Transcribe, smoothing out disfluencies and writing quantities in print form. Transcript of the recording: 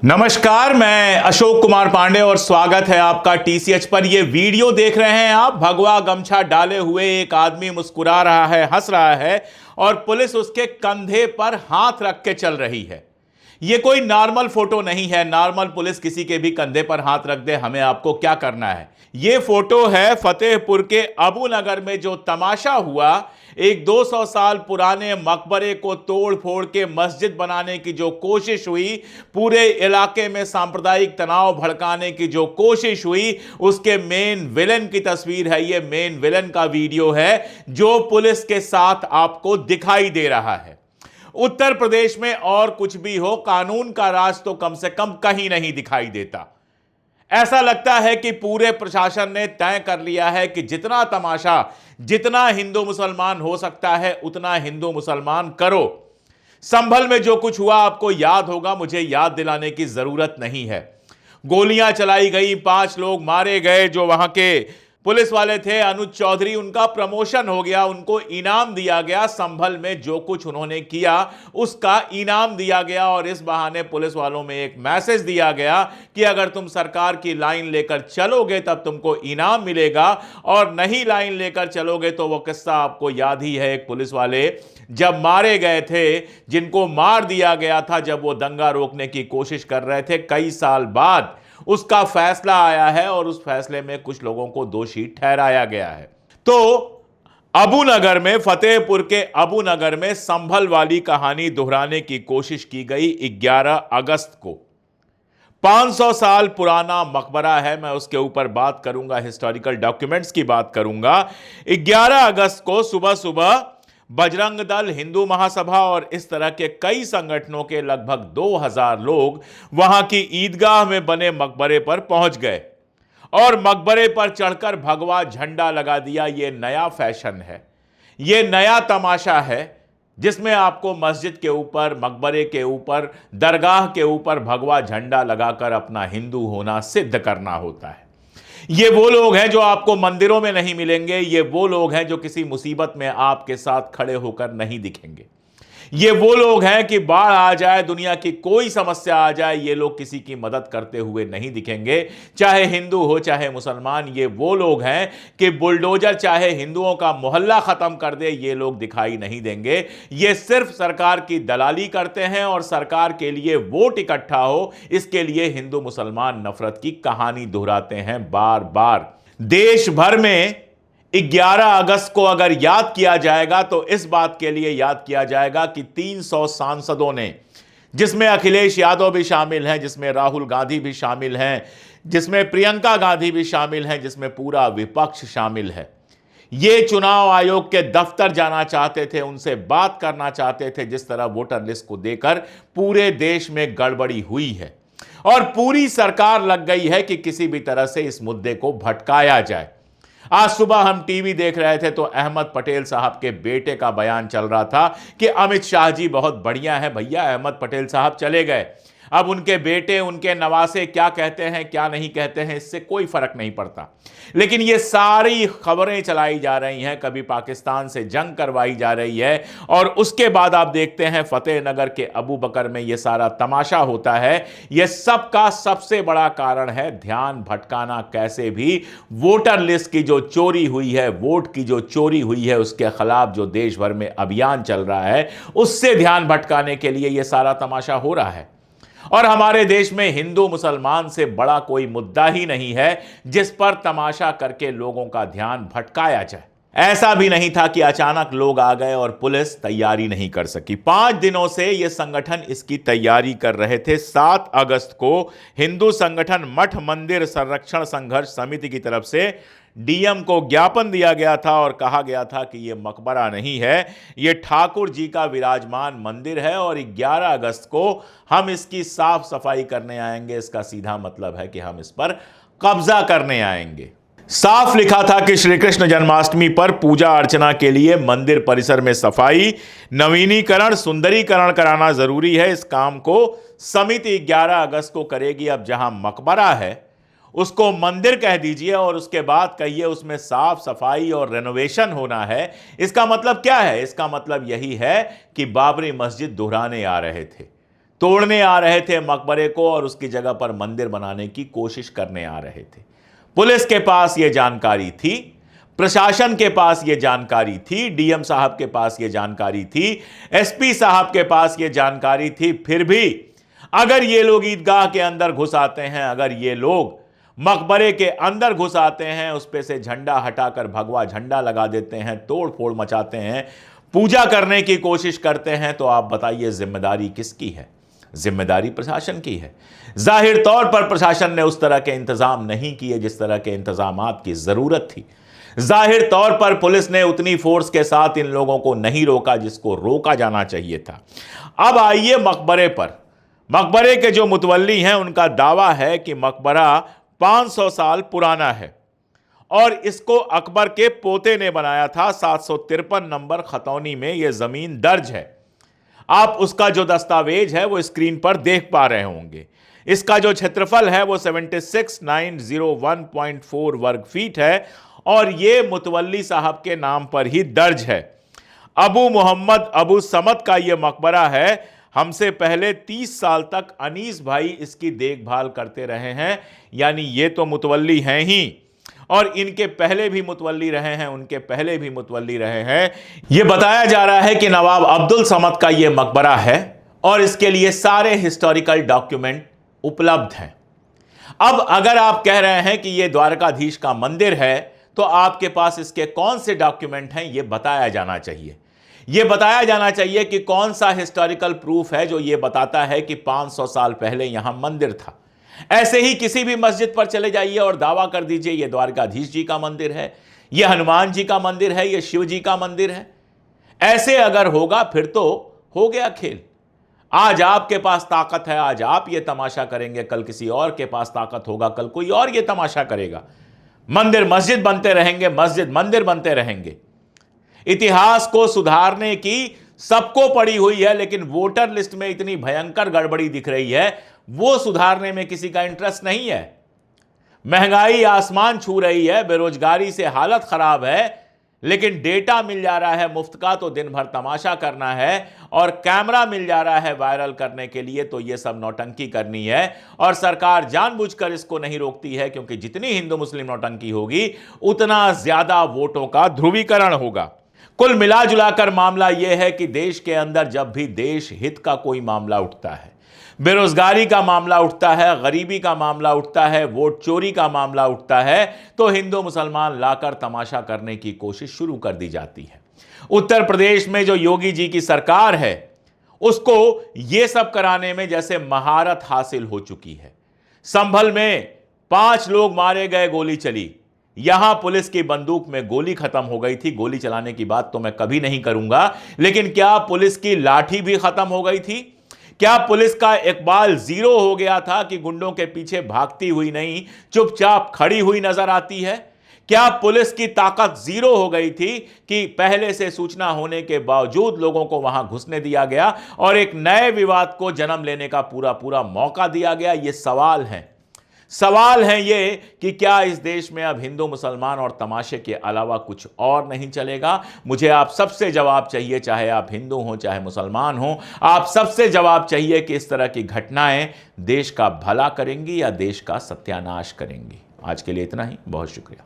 नमस्कार, मैं अशोक कुमार पांडे और स्वागत है आपका टीसीएच पर। यह वीडियो देख रहे हैं आप। भगवा गमछा डाले हुए एक आदमी मुस्कुरा रहा है, हंस रहा है और पुलिस उसके कंधे पर हाथ रख के चल रही है। यह कोई नॉर्मल फोटो नहीं है। नॉर्मल पुलिस किसी के भी कंधे पर हाथ रख दे, हमें आपको क्या करना है। यह फोटो है फतेहपुर के अबू नगर में जो तमाशा हुआ। एक 200 साल पुराने मकबरे को तोड़ फोड़ के मस्जिद बनाने की जो कोशिश हुई, पूरे इलाके में सांप्रदायिक तनाव भड़काने की जो कोशिश हुई, उसके मेन विलेन की तस्वीर है। यह मेन विलेन का वीडियो है जो पुलिस के साथ आपको दिखाई दे रहा है। उत्तर प्रदेश में और कुछ भी हो, कानून का राज तो कम से कम कहीं नहीं दिखाई देता। ऐसा लगता है कि पूरे प्रशासन ने तय कर लिया है कि जितना तमाशा, जितना हिंदू मुसलमान हो सकता है उतना हिंदू मुसलमान करो। संभल में जो कुछ हुआ आपको याद होगा, मुझे याद दिलाने की जरूरत नहीं है। गोलियां चलाई गई, 5 लोग मारे गए। जो वहां के पुलिस वाले थे अनुज चौधरी, उनका प्रमोशन हो गया, उनको इनाम दिया गया। संभल में जो कुछ उन्होंने किया उसका इनाम दिया गया और इस बहाने पुलिस वालों में एक मैसेज दिया गया कि अगर तुम सरकार की लाइन लेकर चलोगे तब तुमको इनाम मिलेगा, और नहीं लाइन लेकर चलोगे तो वो किस्सा आपको याद ही है। एक पुलिस वाले जब मारे गए थे, जिनको मार दिया गया था जब वो दंगा रोकने की कोशिश कर रहे थे, कई साल बाद उसका फैसला आया है और उस फैसले में कुछ लोगों को दोषी ठहराया गया है। तो अबू नगर में, फतेहपुर के अबू नगर में संभल वाली कहानी दोहराने की कोशिश की गई। 11 अगस्त को 500 साल पुराना मकबरा है, मैं उसके ऊपर बात करूंगा, हिस्टोरिकल डॉक्यूमेंट्स की बात करूंगा। 11 अगस्त को सुबह सुबह बजरंग दल, हिंदू महासभा और इस तरह के कई संगठनों के लगभग 2000 लोग वहां की ईदगाह में बने मकबरे पर पहुंच गए और मकबरे पर चढ़कर भगवा झंडा लगा दिया। यह नया फैशन है, यह नया तमाशा है जिसमें आपको मस्जिद के ऊपर, मकबरे के ऊपर, दरगाह के ऊपर भगवा झंडा लगाकर अपना हिंदू होना सिद्ध करना होता है। ये वो लोग हैं जो आपको मंदिरों में नहीं मिलेंगे। ये वो लोग हैं जो किसी मुसीबत में आपके साथ खड़े होकर नहीं दिखेंगे। ये वो लोग हैं कि बाढ़ आ जाए, दुनिया की कोई समस्या आ जाए, ये लोग किसी की मदद करते हुए नहीं दिखेंगे, चाहे हिंदू हो चाहे मुसलमान। ये वो लोग हैं कि बुलडोजर चाहे हिंदुओं का मोहल्ला खत्म कर दे, ये लोग दिखाई नहीं देंगे। ये सिर्फ सरकार की दलाली करते हैं और सरकार के लिए वोट इकट्ठा हो, इसके लिए हिंदू मुसलमान नफरत की कहानी दोहराते हैं बार बार। देश भर में 11 अगस्त को अगर याद किया जाएगा तो इस बात के लिए याद किया जाएगा कि 300 सांसदों ने, जिसमें अखिलेश यादव भी शामिल हैं, जिसमें राहुल गांधी भी शामिल हैं, जिसमें प्रियंका गांधी भी शामिल हैं, जिसमें पूरा विपक्ष शामिल है, ये चुनाव आयोग के दफ्तर जाना चाहते थे, उनसे बात करना चाहते थे। जिस तरह वोटर लिस्ट को देकर पूरे देश में गड़बड़ी हुई है और पूरी सरकार लग गई है कि किसी भी तरह से इस मुद्दे को भटकाया जाए। आज सुबह हम टीवी देख रहे थे तो अहमद पटेल साहब के बेटे का बयान चल रहा था कि अमित शाह जी बहुत बढ़िया है। भैया, अहमद पटेल साहब चले गए, अब उनके बेटे, उनके नवासे क्या कहते हैं क्या नहीं कहते हैं, इससे कोई फर्क नहीं पड़ता। लेकिन ये सारी खबरें चलाई जा रही हैं, कभी पाकिस्तान से जंग करवाई जा रही है और उसके बाद आप देखते हैं फतेहनगर के अबू बकर में ये सारा तमाशा होता है। यह सबका सबसे बड़ा कारण है ध्यान भटकाना। कैसे भी वोटर लिस्ट की जो चोरी हुई है, वोट की जो चोरी हुई है, उसके खिलाफ जो देश भर में अभियान चल रहा है, उससे ध्यान भटकाने के लिए यह सारा तमाशा हो रहा है। और हमारे देश में हिंदू मुसलमान से बड़ा कोई मुद्दा ही नहीं है जिस पर तमाशा करके लोगों का ध्यान भटकाया जाए। ऐसा भी नहीं था कि अचानक लोग आ गए और पुलिस तैयारी नहीं कर सकी। 5 दिनों से यह संगठन इसकी तैयारी कर रहे थे। 7 अगस्त को हिंदू संगठन मठ मंदिर संरक्षण संघर्ष समिति की तरफ से डीएम को ज्ञापन दिया गया था और कहा गया था कि यह मकबरा नहीं है, यह ठाकुर जी का विराजमान मंदिर है और 11 अगस्त को हम इसकी साफ सफाई करने आएंगे। इसका सीधा मतलब है कि हम इस पर कब्जा करने आएंगे। साफ लिखा था कि श्री कृष्ण जन्माष्टमी पर पूजा अर्चना के लिए मंदिर परिसर में सफाई, नवीनीकरण, सुंदरीकरण कराना जरूरी है। इस काम को समिति 11 अगस्त को करेगी। अब जहां मकबरा है उसको मंदिर कह दीजिए और उसके बाद कहिए उसमें साफ सफाई और रेनोवेशन होना है। इसका मतलब क्या है? इसका मतलब यही है कि बाबरी मस्जिद दोहराने आ रहे थे। तोड़ने आ रहे थे मकबरे को और उसकी जगह पर मंदिर बनाने की कोशिश करने आ रहे थे। पुलिस के पास यह जानकारी थी, प्रशासन के पास यह जानकारी थी, डीएम साहब के पास यह जानकारी थी, एसपी साहब के पास यह जानकारी थी। फिर भी अगर ये लोग ईदगाह के अंदर घुस आते हैं, अगर ये लोग मकबरे के अंदर घुस आते हैं, उस पे से झंडा हटाकर भगवा झंडा लगा देते हैं, तोड़ फोड़ मचाते हैं, पूजा करने की कोशिश करते हैं, तो आप बताइए जिम्मेदारी किसकी है? जिम्मेदारी प्रशासन की है। जाहिर तौर पर प्रशासन ने उस तरह के इंतजाम नहीं किए जिस तरह के इंतजामात की जरूरत थी। जाहिर तौर पर पुलिस ने उतनी फोर्स के साथ इन लोगों को नहीं रोका जिसको रोका जाना चाहिए था। अब आइए मकबरे पर। मकबरे के जो मुतवल्ली हैं उनका दावा है कि मकबरा 500 साल पुराना है और इसको अकबर के पोते ने बनाया था। 753 नंबर खतौनी में यह जमीन दर्ज है। आप उसका जो दस्तावेज है वो स्क्रीन पर देख पा रहे होंगे। इसका जो क्षेत्रफल है वो 76901.4 वर्ग फीट है और ये मुतवल्ली साहब के नाम पर ही दर्ज है। अबू मोहम्मद अबू समद का ये मकबरा है। हमसे पहले 30 साल तक अनीस भाई इसकी देखभाल करते रहे हैं, यानी ये तो मुतवल्ली हैं ही और इनके पहले भी मुतवल्ली रहे हैं, उनके पहले भी मुतवल्ली रहे हैं। यह बताया जा रहा है कि नवाब अब्दुल समद का यह मकबरा है और इसके लिए सारे हिस्टोरिकल डॉक्यूमेंट उपलब्ध हैं। अब अगर आप कह रहे हैं कि यह द्वारकाधीश का मंदिर है तो आपके पास इसके कौन से डॉक्यूमेंट हैं, यह बताया जाना चाहिए। यह बताया जाना चाहिए कि कौन सा हिस्टोरिकल प्रूफ है जो यह बताता है कि 500 साल पहले यहां मंदिर था। ऐसे ही किसी भी मस्जिद पर चले जाइए और दावा कर दीजिए यह द्वारकाधीश जी का मंदिर है, यह हनुमान जी का मंदिर है, यह शिव जी का मंदिर है। ऐसे अगर होगा फिर तो हो गया खेल। आज आपके पास ताकत है, आज आप ये तमाशा करेंगे, कल किसी और के पास ताकत होगा, कल कोई और ये तमाशा करेगा। मंदिर मस्जिद बनते रहेंगे, मस्जिद मंदिर बनते रहेंगे। इतिहास को सुधारने की सबको पड़ी हुई है, लेकिन वोटर लिस्ट में इतनी भयंकर गड़बड़ी दिख रही है, वो सुधारने में किसी का इंटरेस्ट नहीं है। महंगाई आसमान छू रही है, बेरोजगारी से हालत खराब है, लेकिन डेटा मिल जा रहा है मुफ्त का तो दिन भर तमाशा करना है और कैमरा मिल जा रहा है वायरल करने के लिए तो ये सब नौटंकी करनी है। और सरकार जानबूझकर इसको नहीं रोकती है क्योंकि जितनी हिंदू मुस्लिम नौटंकी होगी उतना ज्यादा वोटों का ध्रुवीकरण होगा। कुल मिला जुलाकर मामला यह है कि देश के अंदर जब भी देश हित का कोई मामला उठता है, बेरोजगारी का मामला उठता है, गरीबी का मामला उठता है, वोट चोरी का मामला उठता है, तो हिंदू मुसलमान लाकर तमाशा करने की कोशिश शुरू कर दी जाती है। उत्तर प्रदेश में जो योगी जी की सरकार है उसको यह सब कराने में जैसे महारत हासिल हो चुकी है। संभल में 5 लोग मारे गए, गोली चली। यहां पुलिस की बंदूक में गोली खत्म हो गई थी। गोली चलाने की बात तो मैं कभी नहीं करूंगा, लेकिन क्या पुलिस की लाठी भी खत्म हो गई थी? क्या पुलिस का इकबाल जीरो हो गया था कि गुंडों के पीछे भागती हुई नहीं, चुपचाप खड़ी हुई नजर आती है? क्या पुलिस की ताकत जीरो हो गई थी कि पहले से सूचना होने के बावजूद लोगों को वहां घुसने दिया गया और एक नए विवाद को जन्म लेने का पूरा पूरा मौका दिया गया? ये सवाल है ये कि क्या इस देश में अब हिंदू मुसलमान और तमाशे के अलावा कुछ और नहीं चलेगा? मुझे आप सबसे जवाब चाहिए, चाहे आप हिंदू हो चाहे मुसलमान हो, आप सबसे जवाब चाहिए कि इस तरह की घटनाएं देश का भला करेंगी या देश का सत्यानाश करेंगी। आज के लिए इतना ही, बहुत शुक्रिया।